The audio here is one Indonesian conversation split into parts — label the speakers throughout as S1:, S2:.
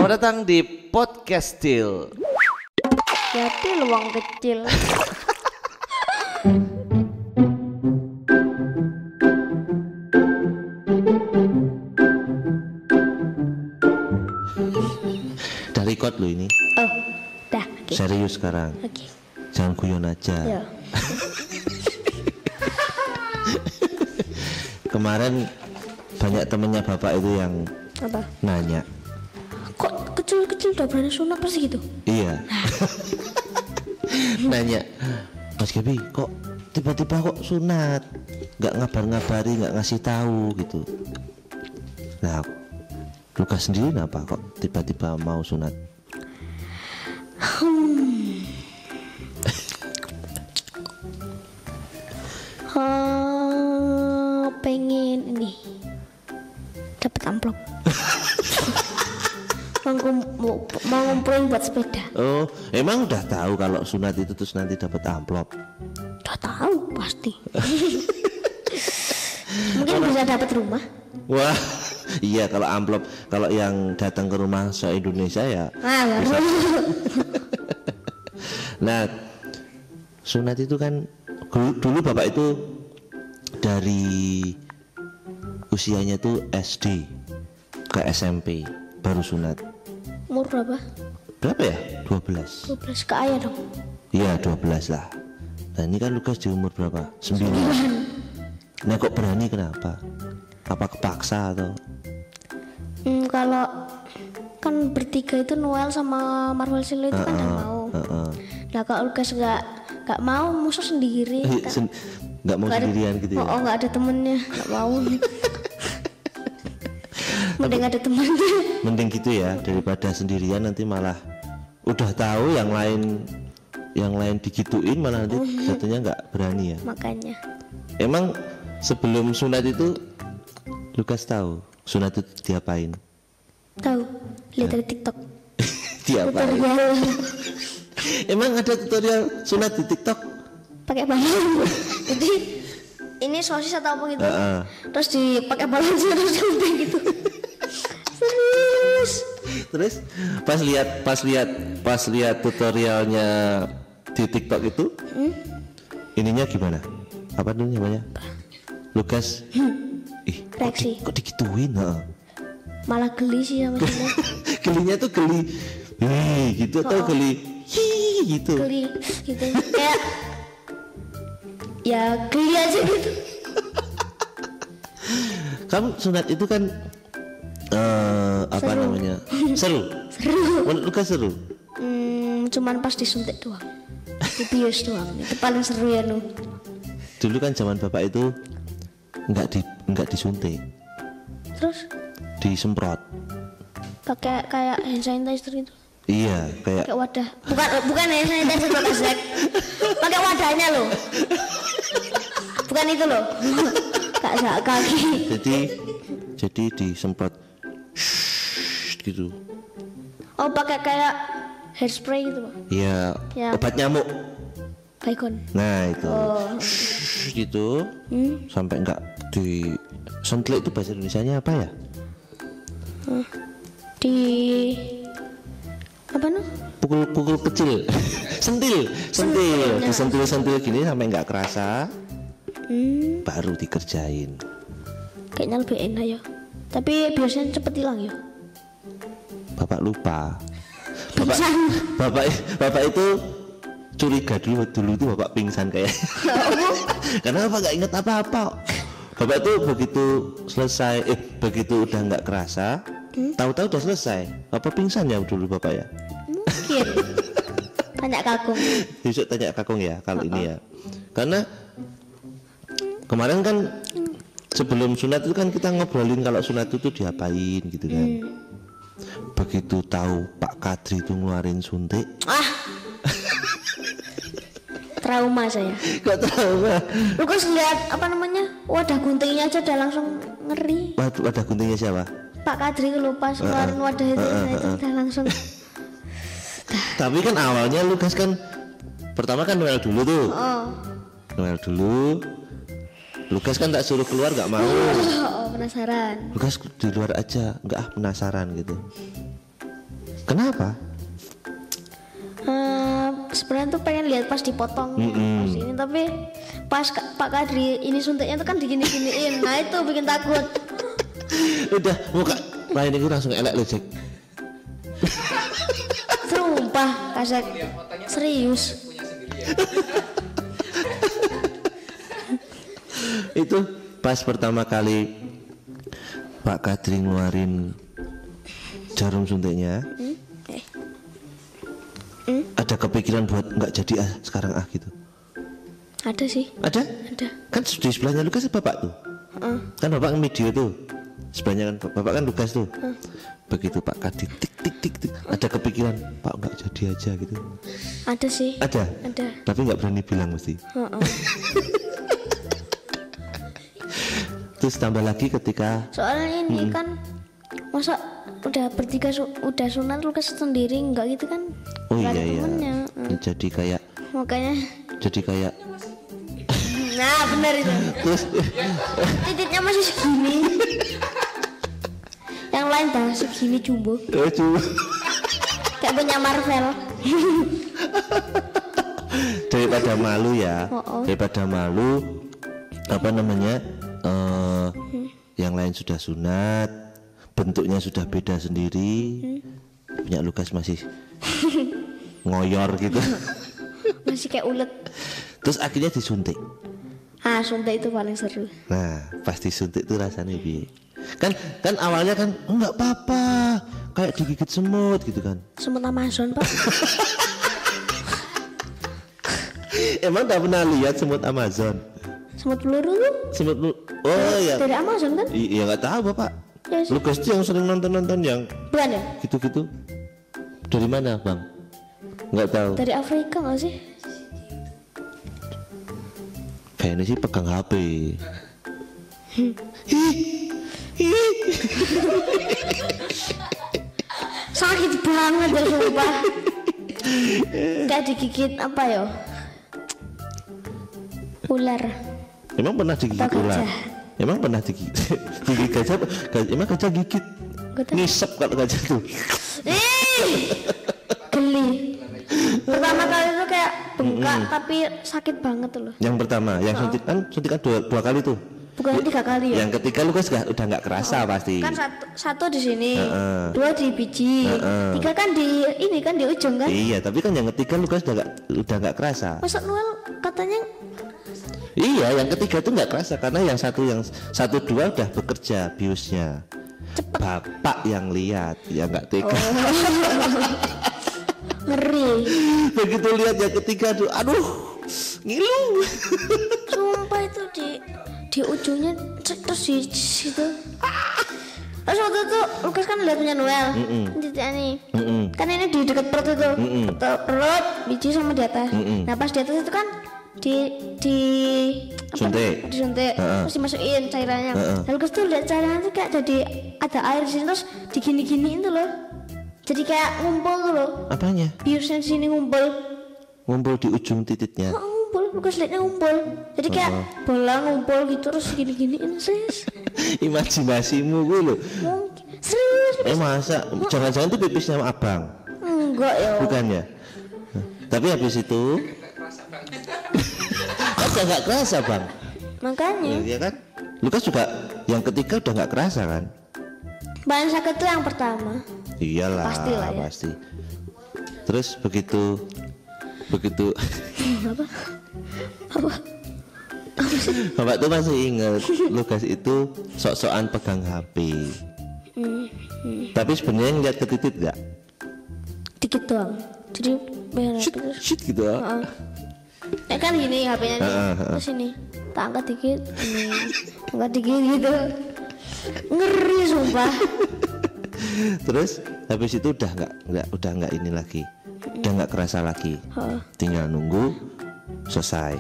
S1: Selamat datang di Podcast Til.
S2: Jadi luang kecil.
S1: Udah record lo ini.
S2: Oh, dah. Okay.
S1: Serius sekarang.
S2: Oke.
S1: Jangan guyon aja.
S2: Ya.
S1: Kemarin banyak temennya bapak itu yang
S2: Apa?
S1: nanya.
S2: Kok kecil-kecil udah berani sunat pasti gitu?
S1: Iya. Nanya, Mas Gaby, kok tiba-tiba kok sunat? Gak ngabar-ngabari, gak ngasih tahu gitu. Nah, Lukas sendiri kenapa kok tiba-tiba mau sunat?
S2: Pengen ini dapat amplop. mau ngumpulin buat sepeda.
S1: Oh, emang udah tahu kalau sunat itu terus nanti dapat amplop?
S2: Udah tahu pasti. Mungkin bisa dapat rumah.
S1: Wah, iya kalau amplop, kalau yang datang ke rumah se-Indonesia ya.
S2: Baru.
S1: Nah, sunat itu kan dulu bapak itu dari usianya tuh SD ke SMP baru sunat.
S2: Umur berapa?
S1: Berapa ya? 12.
S2: 12 ke ayah dong.
S1: Iya 12 lah. Nah ini kan Lukas di umur berapa? 9. Nah kok berani kenapa? Apa kepaksa atau?
S2: Kalau kan bertiga itu Noel sama Marvel Silo itu kan yang mau. Nah kalau Lukas nggak mau musuh sendiri.
S1: Nggak mau sendirian gitu ya?
S2: Oh nggak ada temennya, nggak mau. Mending ada temennya.
S1: Mending gitu ya daripada sendirian nanti malah udah tahu yang lain digituin malah nanti satunya nggak berani ya.
S2: Makanya.
S1: Emang sebelum sunat itu Lukas tahu sunat itu diapain?
S2: Tahu, lihat dari TikTok.
S1: Diapain?
S2: Tutorial
S1: Emang ada tutorial sunat di TikTok?
S2: pakai balon. Jadi ini sosis atau apa gitu. Terus dipakai balon terus diumpet gitu. Serius.
S1: Terus pas lihat tutorialnya di TikTok itu, ininya gimana? Apa dulu namanya? Lukas,
S2: Reaksi.
S1: kok digituin?
S2: Malah geli sih sama dia.
S1: Gelinya tuh geli, gitu atau geli, gitu.
S2: Geli gitu. Kayak ya geli aja gitu.
S1: Kamu sunat itu kan apa
S2: Seru.
S1: namanya? Seru. Menurut Lukas seru.
S2: Cuman pas disuntik doang. Dibius doang. Itu paling seru ya nu.
S1: Dulu kan zaman bapak itu nggak disuntik,
S2: Terus
S1: disemprot.
S2: pakai kayak hand sanitizer itu.
S1: Iya, kayak
S2: Pakai wadah. Bukan hand sanitizer pakai sek. Pakai wadahnya loh. Bukan itu loh. Kak kaki.
S1: jadi disemprot gitu.
S2: Oh pakai kayak hairspray gitu Pak.
S1: Iya,
S2: Ya.
S1: obat nyamuk.
S2: Baygon.
S1: Nah itu
S2: Oh.
S1: gitu sampai nggak disentil. Itu bahasa Indonesianya apa ya?
S2: Di apa noh?
S1: Pukul kecil. sentil disentil gini sampai nggak kerasa, baru dikerjain.
S2: Kayaknya lebih enak ya. Tapi biasanya cepet hilang ya.
S1: Bapak lupa.
S2: Pingsan.
S1: Bapak itu curiga dulu itu bapak pingsan kayak. Karena bapak nggak inget apa-apa. Bapak itu begitu udah nggak kerasa, tahu-tahu udah selesai. Bapak pingsan ya dulu bapak ya.
S2: Mungkin. Tanya kakung.
S1: Besok tanya kakung ya kalau ini ya. Karena kemarin kan sebelum sunat itu kan kita ngobrolin kalau sunat itu diapain gitu kan. Begitu tahu Pak Kadri itu ngeluarin suntik,
S2: Trauma saya.
S1: kok tahu lah.
S2: Lukas lihat apa namanya wadah guntingnya aja udah langsung ngeri.
S1: Wadah guntingnya siapa?
S2: Pak Kadri lupa ngeluarin wadah itu, udah langsung.
S1: Tapi kan awalnya Lukas kan pertama kan Noel dulu tuh. Noel dulu. Lukas kan tak suruh keluar nggak mau.
S2: Oh, penasaran.
S1: Lukas di luar aja, nggak penasaran gitu. Kenapa?
S2: Sebenarnya tuh pengen lihat pas dipotong pas ini, tapi pas Pak Kadri ini suntiknya tuh kan digini-giniin, nah itu bikin takut.
S1: Udah muka lain itu langsung elek lo Jack.
S2: Sumpah kasek serius.
S1: Itu pas pertama kali Pak Kadri ngeluarin jarum suntiknya, ada kepikiran buat nggak jadi sekarang gitu?
S2: Ada sih.
S1: Ada?
S2: Ada.
S1: Kan di sebelahnya Lukas bapak tuh. Kan bapak video tuh. Sebelahnya kan bapak kan Lukas tuh. Begitu Pak Kadri tik tik tik tik, ada kepikiran Pak nggak jadi aja gitu.
S2: Ada sih.
S1: Ada.
S2: Ada.
S1: Tapi nggak berani bilang mesti. Terus tambah lagi ketika
S2: soalnya ini kan masa udah bertiga udah sunat Lukas sendiri enggak gitu kan?
S1: Oh
S2: Gak ada
S1: iya
S2: temennya.
S1: Jadi kayak
S2: Makanya nah benar itu.
S1: Terus
S2: titiknya masih segini. Yang lain dah segini jumbo.
S1: cuma
S2: Kayak punya Marvel.
S1: daripada malu ya. Daripada malu apa namanya? Yang lain sudah sunat, bentuknya sudah beda sendiri. Punya Lukas masih ngoyor gitu.
S2: Masih kayak ulet.
S1: Terus akhirnya disuntik.
S2: Suntik itu paling seru.
S1: Nah, pas disuntik tuh rasanya piye? Kan awalnya kan enggak apa-apa, kayak digigit semut gitu kan.
S2: Semut Amazon, Pak.
S1: Emang tak pernah lihat semut Amazon?
S2: Semut peluru tuh.
S1: Semut oh ya.
S2: Dari Amazon kan?
S1: Iya nggak tahu Bapak.
S2: Yes.
S1: Lukas tuh yang sering nonton yang
S2: Bukan ya?
S1: gitu-gitu. Dari mana Bang? Nggak tahu.
S2: Dari Afrika nggak sih?
S1: Kayaknya sih pegang HP.
S2: Sakit banget ya sumpah. Kayak digigit apa ya? Ular.
S1: Emang pernah digigit
S2: Atau
S1: ular?
S2: gajah?
S1: Emang pernah digigit gajah? Emang gajah gigit? Ngisep kalau gajah tuh.
S2: Geli. Pertama kali itu kayak bengkak tapi sakit banget loh.
S1: Yang pertama, yang suntikan dua kali tuh.
S2: Bukan 3 kali ya?
S1: Yang ketiga Lukas udah nggak kerasa pasti.
S2: Kan satu di sini, 2 di biji, 3 kan di ini kan di ujung kan?
S1: Iya, tapi kan yang ketiga Lukas udah nggak kerasa.
S2: Masa Noel katanya?
S1: Iya, yang ketiga tuh nggak kerasa karena yang satu dua udah bekerja biusnya. Cepet. Bapak yang lihat, ya nggak tega.
S2: Ngeri.
S1: Begitu lihat yang ketiga tuh, aduh, ngilu.
S2: Sumpah itu di ujungnya terus di situ. Terus waktu itu Lukas kan lihat punya Noel. Nih. Kan ini di dekat perut itu. Perut, biji sama di atas. Nah pas di atas itu kan disuntik. Terus dimasukin cairannya. Lalu Lukas tuh lihat cairannya tuh kayak jadi ada air di sini terus digini-giniin tuh loh. Jadi kayak ngumpul tuh loh.
S1: Apanya?
S2: Biusnya di sini ngumpul.
S1: Ngumpul di ujung titiknya.
S2: Ngumpul, Lukas liatnya ngumpul. Jadi kayak bola ngumpul gitu terus gini-giniin serius.
S1: Imajinasimu gue loh.
S2: Mungkin serius.
S1: Masa jangan-jangan tuh pipisnya sama abang?
S2: Enggak ya.
S1: Bukan ya. Tapi habis itu kan nggak kerasa Bang.
S2: Makanya.
S1: Iya kan. Lukas juga yang ketiga udah nggak kerasa kan.
S2: Paling sakit tuh yang pertama.
S1: Iyalah.
S2: Pastilah ya.
S1: Pasti. Terus begitu.
S2: Apa?
S1: Bapak tuh masih ingat Lukas itu sok-sokan pegang HP. Tapi sebenarnya ngeliat ke titik nggak?
S2: Dikit doang. Jadi bayar HP terus.
S1: Shit gitu.
S2: Kan gini HP-nya nih. Terus ini tak angkat dikit, ini angkat dikit gitu. Ngeri sumpah.
S1: Terus habis itu udah nggak ini lagi, udah nggak kerasa lagi. Tinggal nunggu selesai.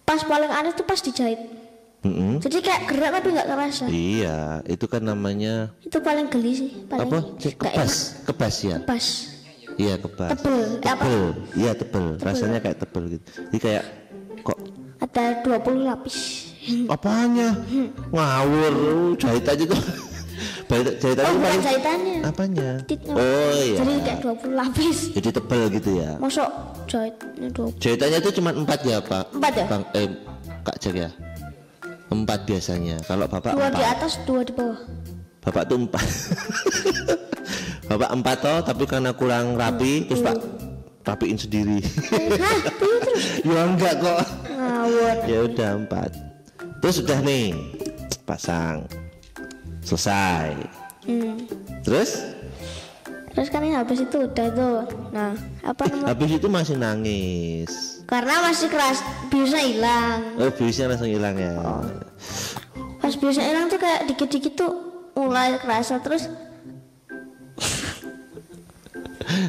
S2: Pas paling aneh tuh pas dijahit. Jadi kayak gerak tapi nggak kerasa.
S1: Iya, itu kan namanya.
S2: Itu paling geli sih. Paling
S1: Apa? Kebas ya.
S2: Kebas.
S1: Iya kebas.
S2: Tebel.
S1: Iya tebel. Rasanya kayak tebel gitu. Jadi kayak kok.
S2: Ada 20 lapis.
S1: Apanya? Ngawur, jahit aja tuh. Jahitannya
S2: bukan
S1: paling
S2: jahitannya.
S1: apanya?
S2: Titnya.
S1: Oh iya.
S2: Jadi kayak 20 lapis.
S1: Jadi tebal gitu ya.
S2: Masuk jahitnya 20.
S1: Jahitannya itu cuma 4 ya Pak?
S2: 4 ya?
S1: Bang, Kak Jack ya? 4 biasanya. Kalau Bapak
S2: 2
S1: 4.
S2: di atas, 2 di bawah.
S1: Bapak tuh 4. Bapak 4 toh, tapi karena kurang rapi, terus Pak rapiin sendiri.
S2: Hah? Terus?
S1: Ya enggak kok.
S2: Ngawur.
S1: Ya udah 4. Terus sudah nih pasang, selesai. Terus
S2: kan ini habis itu udah tuh. Nah, apa namanya?
S1: habis itu masih nangis.
S2: Karena masih keras, biusnya hilang.
S1: Oh, biusnya langsung hilang ya.
S2: Pas biusnya hilang tuh kayak dikit-dikit tuh mulai kerasa terus.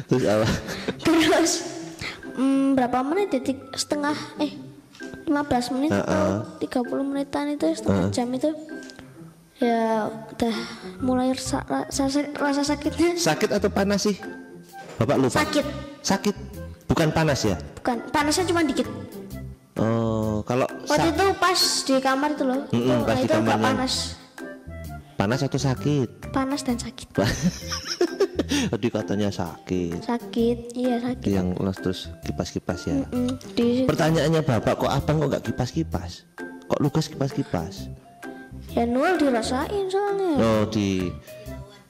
S1: Terus apa?
S2: Terus berapa menit ya? Setengah 15 menit atau 30 menitan itu setengah jam itu ya udah mulai rasa sakitnya.
S1: Sakit atau panas sih? Bapak lupa. Sakit. Bukan panas ya?
S2: Bukan, panasnya cuma dikit.
S1: Oh, kalau
S2: Waktu itu pas di kamar itu loh.
S1: pas di
S2: itu nggak
S1: kamarnya.
S2: panas.
S1: Panas atau sakit?
S2: Panas dan sakit.
S1: Tadi katanya sakit.
S2: Sakit, iya sakit.
S1: Yang terus kipas-kipas ya.
S2: Di
S1: Pertanyaannya Bapak, kok abang kok nggak kipas-kipas? Kok Lukas kipas-kipas?
S2: ya nol dirasain soalnya.
S1: Oh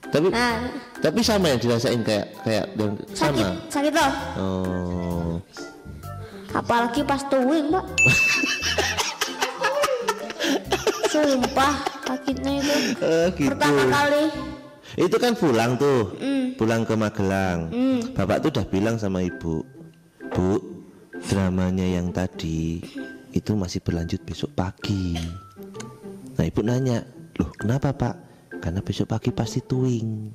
S2: Nah,
S1: tapi sama yang dirasain kayak yang sama.
S2: sakit loh.
S1: Oh.
S2: Apalagi pas tuwing, Pak. Sumpah sakitnya itu.
S1: Gitu.
S2: Pertama kali.
S1: Itu kan pulang tuh, pulang ke Magelang. Bapak tuh udah bilang sama ibu, Bu, dramanya yang tadi itu masih berlanjut besok pagi. Nah ibu nanya, loh kenapa Pak? Karena besok pagi pasti touring.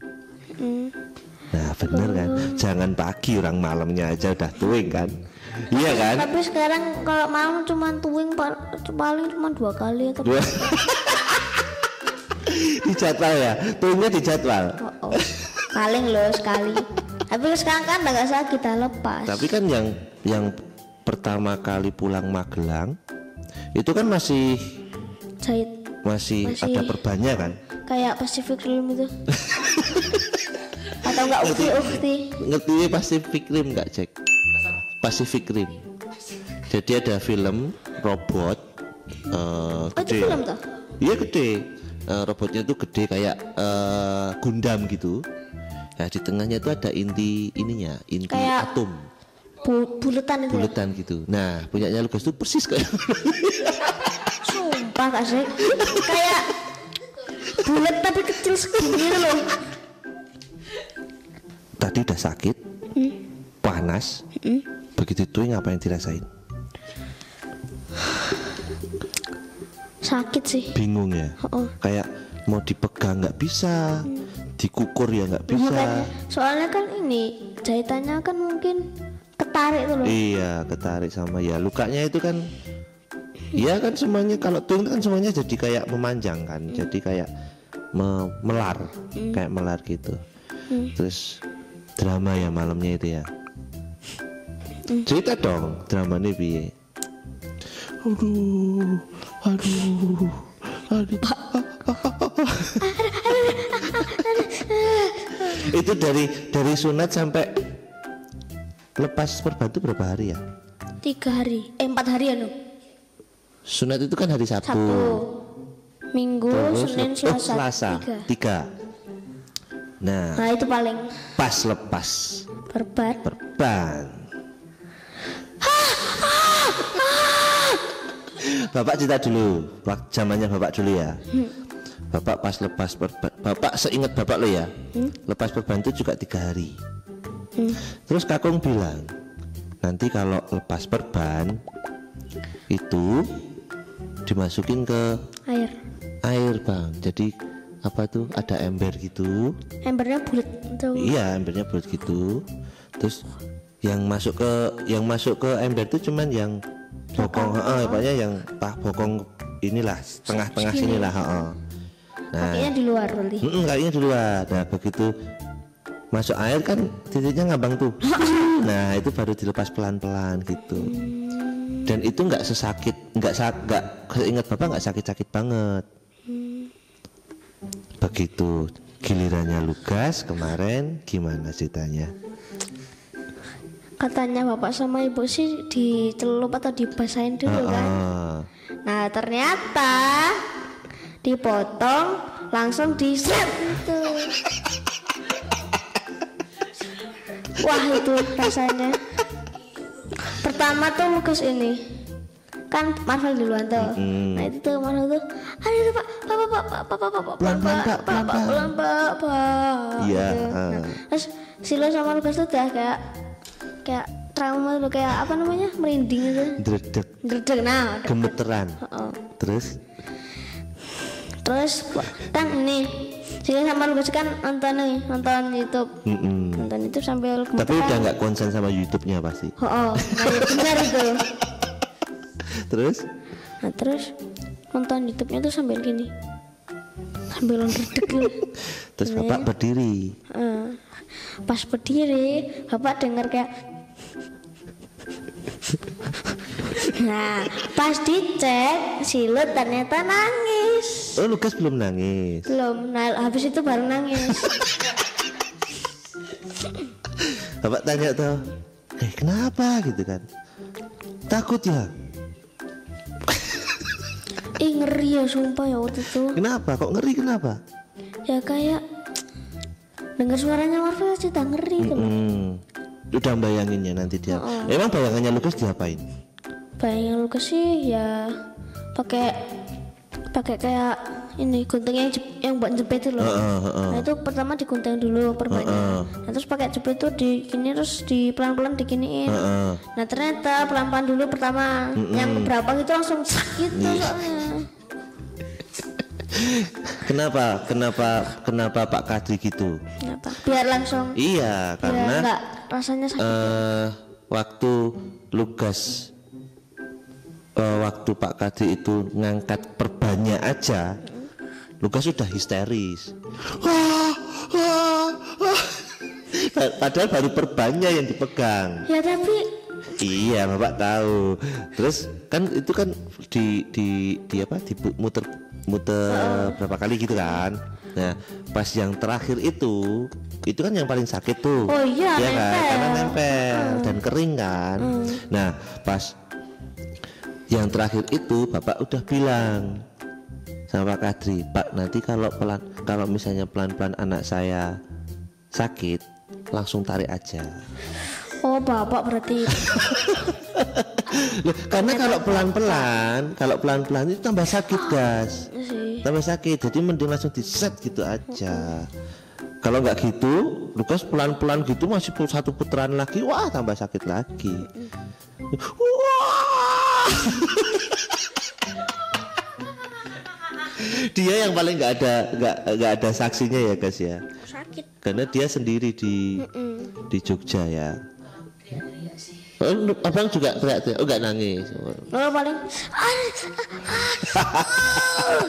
S1: Nah bener kan, jangan pagi, orang malamnya aja udah touring kan. Iya kan?
S2: Tapi sekarang kalau malam cuma touring paling cuma 2 kali atau
S1: Di jadwal ya, touringnya di jadwal.
S2: Oh. Paling loh sekali. Tapi sekarang kan udah gak usah kita lepas.
S1: Tapi kan yang pertama kali pulang Magelang itu kan masih
S2: Masih
S1: ada perbannya kan?
S2: kayak Pacific Rim itu. Atau enggak ukti.
S1: Ngerti Pacific Rim nggak Jack? Pacific Rim. Jadi ada film robot
S2: Itu
S1: gede.
S2: film toh?
S1: Iya gede. Robotnya tuh gede kayak Gundam gitu. Nah di tengahnya itu ada inti
S2: Kayak
S1: atom.
S2: Buletan itu.
S1: Buletan gitu. Nah punyanya Lukas tuh persis kayak.
S2: Sumpah Kak Sek. Kayak bulat tapi kecil segini loh.
S1: Tadi udah sakit, panas. Begitu itu apa yang dirasain?
S2: Sakit sih.
S1: Bingung ya. Kayak mau dipegang nggak bisa, dikukur ya nggak bisa.
S2: Makanya, soalnya kan ini jahitannya kan mungkin ketarik tuh loh.
S1: Iya, ketarik sama ya lukanya itu kan. Iya kan semuanya kalau tuh kan semuanya jadi kayak memanjang kan, jadi kayak melar, kayak melar gitu. Terus drama ya malamnya itu ya. Cerita dong dramanya piye? Aduh. Itu dari sunat sampai lepas perbantu berapa hari ya?
S2: 3 hari, 4 hari ya no.
S1: Sunat itu kan hari Sabtu,
S2: Minggu, Senin, Selasa.
S1: 3. Nah
S2: itu paling
S1: pas lepas
S2: perban.
S1: Bapak cerita dulu, zamannya Bapak dulu ya. Bapak pas lepas perban, Bapak seingat Bapak lo ya, lepas perban itu juga 3 hari. Terus kakung bilang, nanti kalau lepas perban itu dimasukin ke air bang. Jadi apa tuh ada ember gitu.
S2: Embernya bulat tuh.
S1: Iya embernya bulat gitu. Terus yang masuk ke ember itu cuman yang bokong, pokoknya yang bokong inilah tengah-tengah sinilah. Nah,
S2: kakinya di luar berarti.
S1: Kakinya di luar. Nah begitu masuk air kan titiknya ngambang tuh. Nah itu baru dilepas pelan-pelan gitu. Dan itu nggak sesakit, nggak ingat Bapak nggak sakit-sakit banget. Begitu. Gilirannya Lukas kemarin gimana ceritanya?
S2: Katanya bapak sama ibu sih dicelup atau dibasahin dulu kan. Nah ternyata dipotong langsung di-slap gitu. Wah itu rasanya. Pertama tuh Lukas ini kan Marvel duluan tuh. Nah itu tuh Marvel tuh, aduh pak, pelan pak.
S1: Iya.
S2: Terus Silo sama Lukas tuh udah kayak trauma tuh, kayak apa namanya, merinding gitu. Dredeg. Nah.
S1: Gemeteran. Terus kan ini Silo sama Lukas kan nonton YouTube. Nonton itu sambil gemeteran. Tapi udah nggak konsen sama YouTube-nya pasti.
S2: Nah, benar itu.
S1: Terus
S2: nonton YouTube-nya tuh sambil gini, sambil dredeg gitu.
S1: Terus bapak berdiri.
S2: Pas berdiri bapak dengar kayak nah pas dicek Silo ternyata nangis.
S1: Oh Lukas belum nangis?
S2: Belum. Nah habis itu baru nangis.
S1: Bapak tanya tuh, kenapa gitu kan? Takut ya?
S2: Ngeri ya sumpah ya waktu itu.
S1: Kenapa? Kok ngeri kenapa?
S2: Ya kayak dengar suaranya Marvel aja tak ngeri tuh.
S1: Udah bayanginnya nanti dia. Emang bayangannya Lukas diapain?
S2: Bayangan Lukas sih ya pakai kayak ini gunting yang buat jepit itu loh. Nah itu pertama digunting dulu perbanyak. Nah terus pakai jepit itu digini, terus di pelan-pelan diginiin. Nah ternyata pelan-pelan dulu pertama, yang berapa gitu langsung sakit tuh soalnya. Kenapa Pak Kadri gitu? Kenapa? Biar langsung.
S1: Iya, karena
S2: enggak rasanya sakit.
S1: Waktu Lukas waktu Pak Kadri itu ngangkat perbannya aja, Lukas sudah histeris. Padahal baru perbannya yang dipegang.
S2: Ya tapi
S1: iya bapak tahu. Terus kan itu kan muter berapa kali gitu kan. Nah pas yang terakhir itu kan yang paling sakit tuh.
S2: Oh iya,
S1: ya
S2: nempel.
S1: kan, karena nempel dan kering kan. Nah pas yang terakhir itu bapak udah bilang sama Pak Kadri, Pak nanti kalau misalnya pelan-pelan anak saya sakit langsung tarik aja.
S2: Oh bapak berarti.
S1: Loh, karena kalau pelan-pelan itu tambah sakit gas, tambah sakit. Jadi mending langsung diset gitu aja. Kalau nggak gitu, Lukas pelan-pelan gitu masih satu putaran lagi, wah tambah sakit lagi. Wah. Dia yang paling nggak ada saksinya ya guys ya.
S2: Sakit.
S1: Karena dia sendiri di Jogja ya. Oh, abang juga teriak-teriak, oh nggak nangis.
S2: Oh paling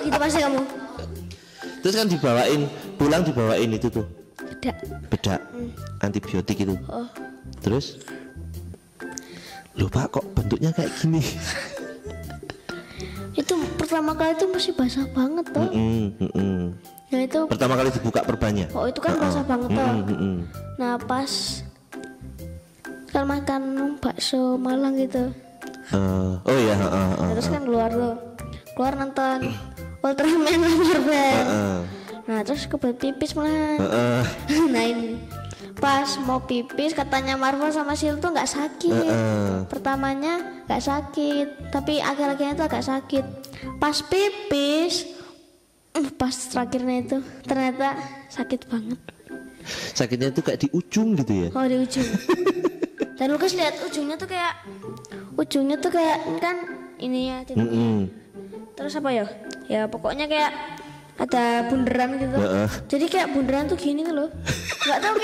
S2: gitu pasti kamu.
S1: Terus kan pulang dibawain itu tuh bedak antibiotik itu. Terus lupa kok bentuknya kayak gini.
S2: Itu pertama kali itu masih basah banget tuh. Nah itu
S1: pertama kali dibuka perbannya.
S2: Oh itu kan basah banget tuh. Nah pas kan makan bakso Malang gitu.
S1: Oh iya.
S2: Terus kan keluar nonton Ultraman Marvel. Nah terus kebelet pipis malah. Nah ini pas mau pipis katanya Marvel sama Sil tuh nggak sakit. Pertamanya nggak sakit, tapi akhir-akhirnya itu agak sakit. Pas pipis, pas terakhirnya itu ternyata sakit banget.
S1: Sakitnya itu kayak di ujung gitu ya?
S2: Oh di ujung. Dan Lukas lihat ujungnya tuh kayak kan ini ya. Terus apa ya? Ya pokoknya kayak ada bunderan gitu. Jadi kayak bunderan tuh gini tuh loh. Nggak tahu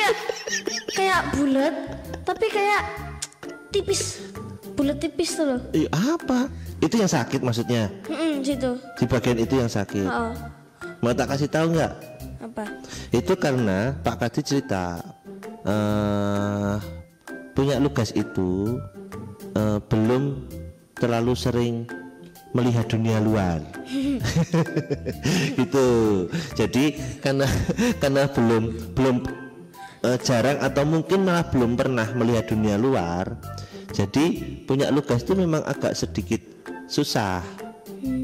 S2: kayak bulat, tapi kayak tipis, bulat tipis tuh loh.
S1: Apa? Itu yang sakit maksudnya?
S2: Situ.
S1: Di bagian itu yang sakit. Mau tak kasih tahu nggak?
S2: Apa?
S1: Itu karena Pak Kadri cerita punya Lukas itu belum terlalu sering melihat dunia luar. Gitu. Jadi karena belum jarang atau mungkin malah belum pernah melihat dunia luar, jadi punya Lukas itu memang agak sedikit susah.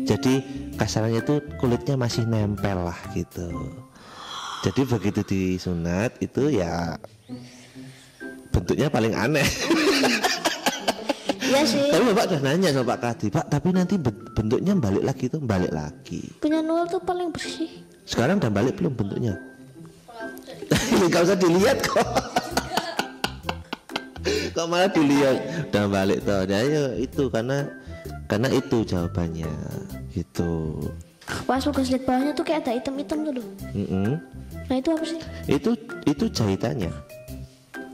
S1: Jadi kasarnya itu kulitnya masih nempel lah gitu. Jadi begitu disunat itu ya bentuknya paling aneh.
S2: Iya sih.
S1: Tapi Bapak udah nanya sama Pak Kadi, Pak, tapi nanti bentuknya balik lagi tuh, balik lagi.
S2: Punya Noel tuh paling bersih.
S1: Sekarang udah balik belum bentuknya? Gak usah dilihat kok. Kok malah dilihat? Udah balik tuh. Ya itu karena itu jawabannya gitu.
S2: Pas Lukas lihat bawahnya tuh kayak ada hitam-hitam tuh loh. Nah itu apa sih?
S1: Itu jahitannya.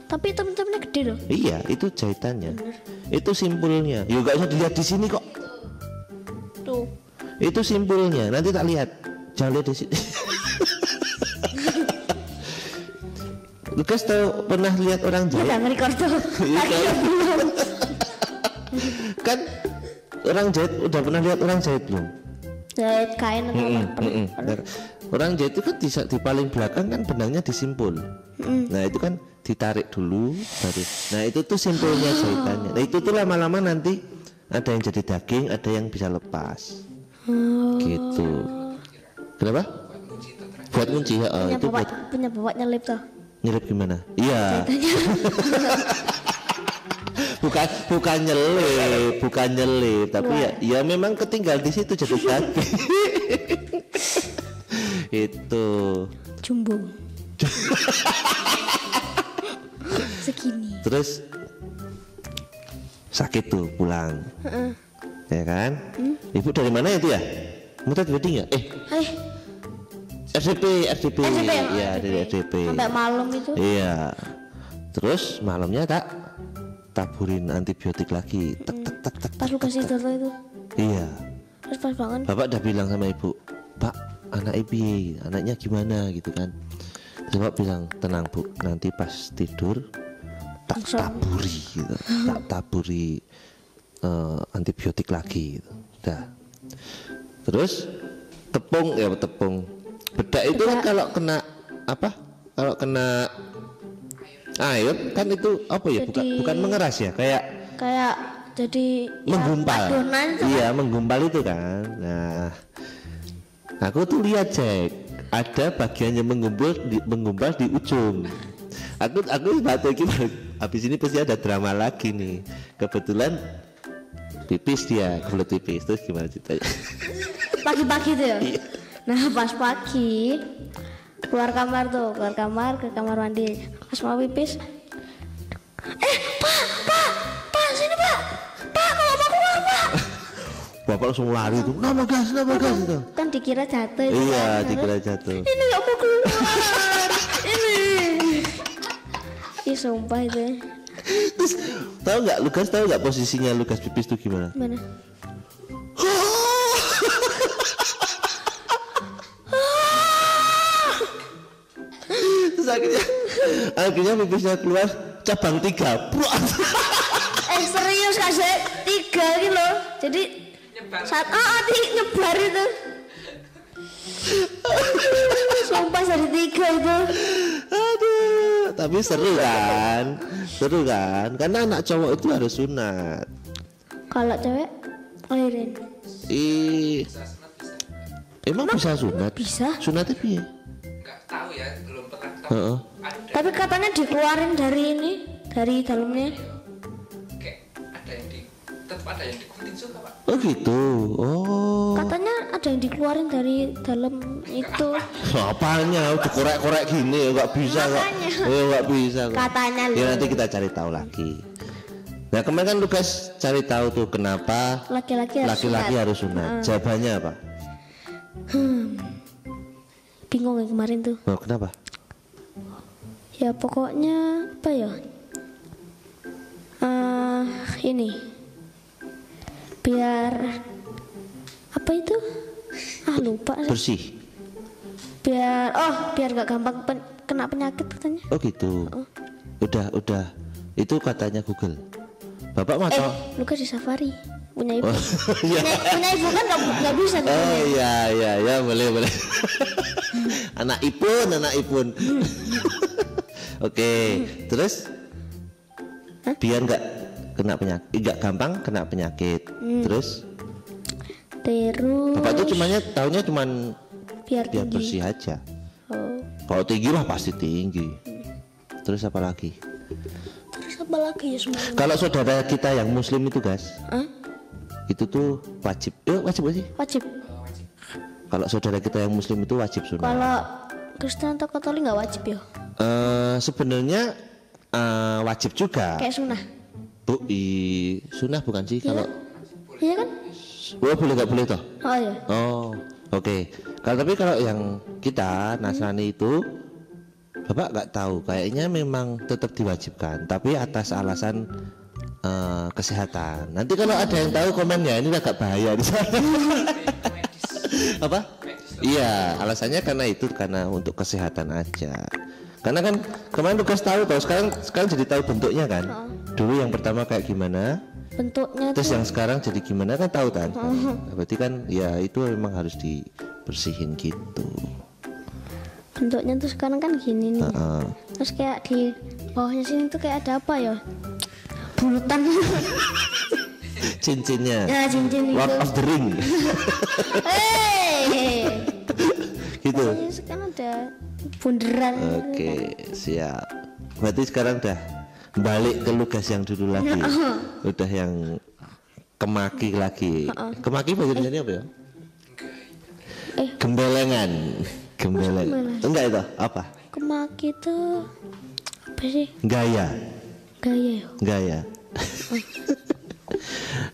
S2: Tapi hitam-hitamnya gede loh.
S1: Iya, itu jahitannya. Itu simpulnya. Ya gak usah dilihat di sini kok.
S2: Tuh.
S1: Itu simpulnya. Nanti tak lihat. Jangan lihat di sini. Lukas tahu pernah lihat orang jahit?
S2: Udah nge-record tuh.
S1: Kan orang jahit udah pernah lihat orang jahit belum?
S2: Jahit kain atau apa?
S1: Orang jahit itu kan di paling belakang kan benangnya disimpul. Nah itu kan ditarik dulu baru. Nah itu tuh simpulnya jahitannya. Nah itu tuh lama-lama nanti ada yang jadi daging, ada yang bisa lepas. Gitu. Kenapa? Buat kunci ya. Itu
S2: punya bapak nyelip tuh.
S1: Nyelip gimana? Iya. bukan nyelip, tapi ya memang ketinggal di situ jadi daging. Itu
S2: Jumbo. Segini.
S1: terus sakit tuh pulang, ya kan? Ibu dari mana itu ya? Mutat wedding ya? RDP. Iya dari RDP.
S2: Sampai malam itu.
S1: Iya. Terus malamnya tak taburin antibiotik lagi. Tak.
S2: Pas Lukas tidur itu.
S1: Iya.
S2: Terus pas bangun.
S1: Bapak udah bilang sama ibu, Pak, anak ibu, anaknya gimana gitu kan? Terus Bapak bilang, tenang Bu, nanti pas tidur tak taburi gitu. Tak taburi antibiotik lagi gitu. Udah. Terus tepung. Bedak itu kan kalau kena apa? Kalau kena air kan itu apa ya? Bukan mengeras ya, kayak
S2: jadi
S1: menggumpal.
S2: Iya,
S1: menggumpal itu kan. Nah, aku tuh lihat cek ada bagian yang menggumpal di ujung. Aku batu gimana? Habis ini pasti ada drama lagi nih. Kebetulan pipis dia, kebelet pipis. Terus gimana ceritanya?
S2: Pagi-pagi tuh ya? Iya. Nah pas pagi keluar kamar ke kamar mandi, pas mau pipis, pak sini pak kalau mau keluar pak.
S1: Bapak langsung lari tuh, nama gas itu.
S2: Kan dikira jatuh itu.
S1: Iya kan? Dikira jatuh.
S2: Ini nggak mau keluar. Ih sumpah itu.
S1: Terus tahu nggak posisinya Lukas pipis tuh gimana?
S2: Mana?
S1: Terus akhirnya pipisnya keluar cabang 3.
S2: Serius kasih 3 gitu loh. Jadi saat nyebar itu. Sumpah dari 3 itu.
S1: Aduh, tapi seru kan? Karena anak cowok itu harus sunat.
S2: Kalau cewek lahirin.
S1: Emang bisa sunat?
S2: Bisa.
S1: Sunatnya piye?
S3: Enggak tahu ya, belum pernah tahu.
S2: Tapi katanya dikeluarin dari dalamnya.
S3: Kayak tetap ada yang digunting juga Pak.
S1: Oh gitu. Oh.
S2: Katanya ada yang dikeluarin dari dalam itu.
S1: Apanya? Udah korek-korek gini nggak bisa kok. Nggak bisa.
S2: Katanya.
S1: Ya nanti kita cari tahu lagi. Nah kemarin kan Lukas cari tahu tuh kenapa laki-laki harus sunat. Jawabannya apa?
S2: Bingung ya kemarin tuh.
S1: Oh, kenapa?
S2: Ya pokoknya apa ya? Ini biar apa itu? Lupa.
S1: Bersih.
S2: Biar gak gampang kena penyakit katanya.
S1: Oh gitu. Udah. Itu katanya Google. Bapak mau tahu?
S2: Lukas di Safari. punya ibu.
S1: Oh, iya.
S2: Punya ibu kan nggak bisa.
S1: Oh iya boleh. anak ipun. Oke, terus biar nggak kena penyakit, nggak gampang kena penyakit. Terus bapak tuh taunya cuman
S2: biar
S1: bersih aja.
S2: Oh.
S1: Kalau tinggi lah pasti tinggi. Terus apa lagi?
S2: Ya semua.
S1: Kalau saudara kita yang muslim itu guys, itu tuh wajib gak sih?
S2: Wajib.
S1: Kalau saudara kita yang muslim itu wajib sunat.
S2: Kalau Kristen atau Katolik nggak wajib ya?
S1: Sebenarnya wajib juga.
S2: Kayak sunnah.
S1: Sunnah bukan sih kalau?
S2: Iya kan?
S1: Boleh nggak boleh toh?
S2: Oh iya.
S1: Oh oke. Tapi kalau yang kita Nasrani itu, bapak nggak tahu. Kayaknya memang tetap diwajibkan, tapi atas alasan kesehatan. Nanti kalau ada yang tahu komen ya, ini agak bahaya di sana. Apa? Iya, alasannya karena untuk kesehatan aja. Karena kan kemarin Lukas tahu sekarang jadi tahu bentuknya kan. Dulu yang pertama kayak gimana?
S2: Bentuknya
S1: Terus
S2: tuh
S1: yang sekarang jadi gimana kan tahu kan? Berarti kan ya itu memang harus dibersihin gitu.
S2: bentuknya tuh sekarang kan gini nih. Terus kayak di bawahnya sini tuh kayak ada apa ya? Bulutan.
S1: Cincinnya.
S2: Ya cincin itu.
S1: Lord of the Ring. Gitu.
S2: Sekarang ada bunderan.
S1: Oke, siap. Berarti sekarang udah balik ke Lukas yang dulu lagi. Udah yang kemaki lagi. Kemaki bahasa Indonesia apa ya? Gembelengan. Enggak itu apa?
S2: Kemaki tuh apa sih?
S1: Gaya.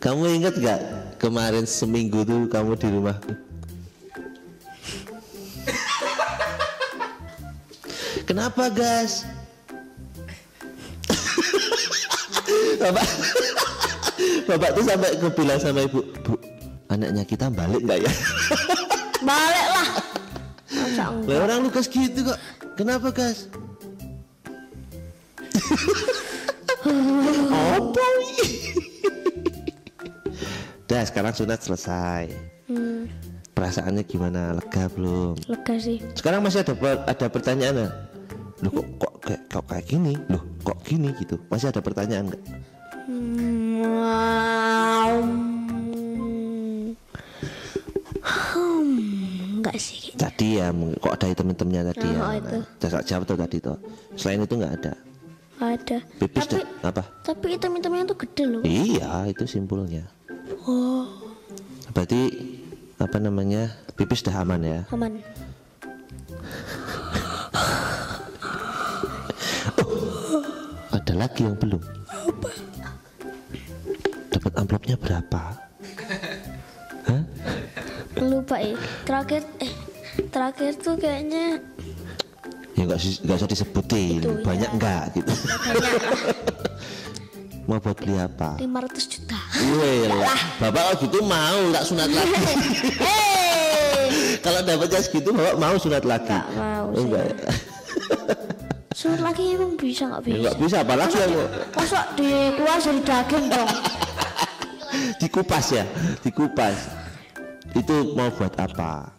S1: Kamu ingat gak kemarin seminggu tuh kamu di rumah? Kenapa gas? Bapak tuh sampai bilang sama ibu, Bu, anaknya kita balik nggak ya?
S2: Balik lah.
S1: Lah orang Lukas gitu kok. Kenapa gas? Apa ini? Dah sekarang sunat selesai. Perasaannya gimana? Lega belum?
S2: Lega sih.
S1: Sekarang masih ada pertanyaan. Loh kok kayak gini? Loh kok gini gitu? Masih ada pertanyaan nggak?
S2: Enggak sih.
S1: Tadi ya kok ada item-itemnya tadi ya.
S2: Itu.
S1: Jawab tuh tadi tuh. Selain itu nggak ada.
S2: Ada.
S1: Pipis apa?
S2: Tapi item-itemnya tuh gede loh.
S1: Iya itu simpulnya.
S2: Oh.
S1: Berarti apa namanya? Pipis udah aman ya?
S2: Aman.
S1: Ada lagi yang belum.
S2: Apa?
S1: Dapat amplopnya berapa? Hah?
S2: Lupa ya. Terakhir tuh kayaknya
S1: Ya nggak usah disebutin.
S2: Itu,
S1: banyak
S2: ya.
S1: nggak gitu.
S2: banyak
S1: Mau buat beli apa?
S2: 500 juta.
S1: Lah, bapak kalau gitu mau tak sunat lagi. Kalau dapatnya segitu bapak mau sunat lagi?
S2: Nggak mau sih.
S1: Enggak.
S2: Sunat lagi emang bisa nggak bisa?
S1: Nggak bisa apalagi yang
S2: Masa dikeluar dari daging dong?
S1: dikupas ya, dikupas. Itu mau buat apa?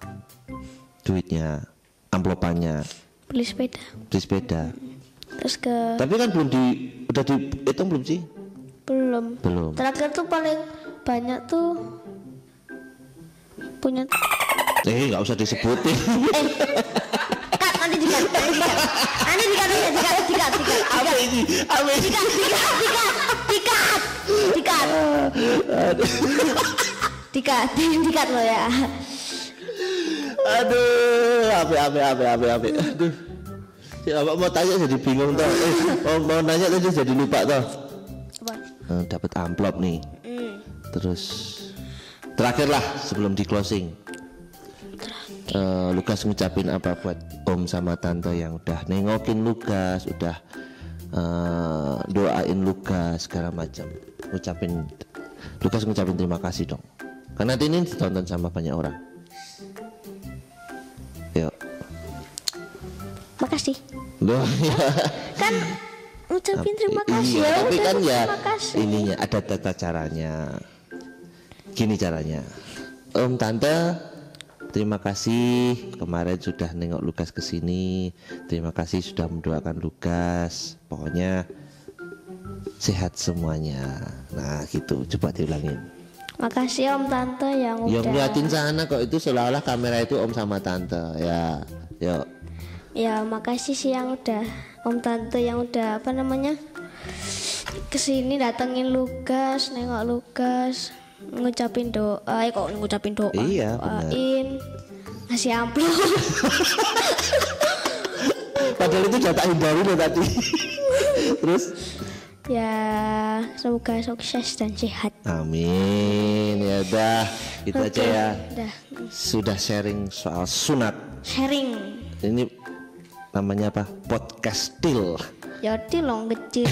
S1: Duitnya, amplopannya.
S2: Beli sepeda.
S1: Beli sepeda.
S2: Terus ke
S1: Tapi kan udah dihitung belum sih?
S2: belum. Terakhir tuh paling banyak tuh punya.
S1: Nggak usah disebutin.
S2: Kat, nanti dikat. Nanti dikat.
S1: Apa ini?
S2: Dikat lo ya.
S1: Aduh, apa. Aduh. Ya, Bapak mau tanya jadi bingung toh. Mau nanya tadi jadi lupa toh.
S2: Apa?
S1: Dapat amplop nih. Terus terakhir lah sebelum di closing. Lukas ngucapin apa buat om sama tante yang udah nengokin Lukas, udah doain Lukas segala macam. Lukas ngucapin terima kasih dong. Karena nanti ini ditonton sama banyak orang. Yuk.
S2: Makasih.
S1: Loh, ya.
S2: Kan ngucapin terima kasih
S1: Iya,
S2: ya.
S1: tapi
S2: Udah,
S1: kan ya
S2: terima kasih.
S1: ininya ada tata caranya. Gini caranya, Om Tante, terima kasih kemarin sudah nengok Lukas ke sini. Terima kasih sudah mendoakan Lukas. Pokoknya sehat semuanya. Nah gitu, coba diulangin.
S2: Makasih Om Tante yang udah.
S1: Yang ngeliatin sana kok, itu seolah-olah kamera itu Om sama Tante. Ya, yuk.
S2: Ya makasih sih yang udah Om Tante yang udah apa namanya kesini datengin Lukas, nengok Lukas, ngucapin doa. Kok ngucapin doa?
S1: Iya, benar.
S2: Ngasih amplop.
S1: Padahal itu jatah hindari loh tadi. Terus?
S2: Ya semoga sukses dan sehat.
S1: Amin. Ya udah, itu aja ya.
S2: Udah.
S1: Sudah sharing soal sunat.
S2: Sharing.
S1: Ini namanya apa? Podcast Til.
S2: Jadi long kecil.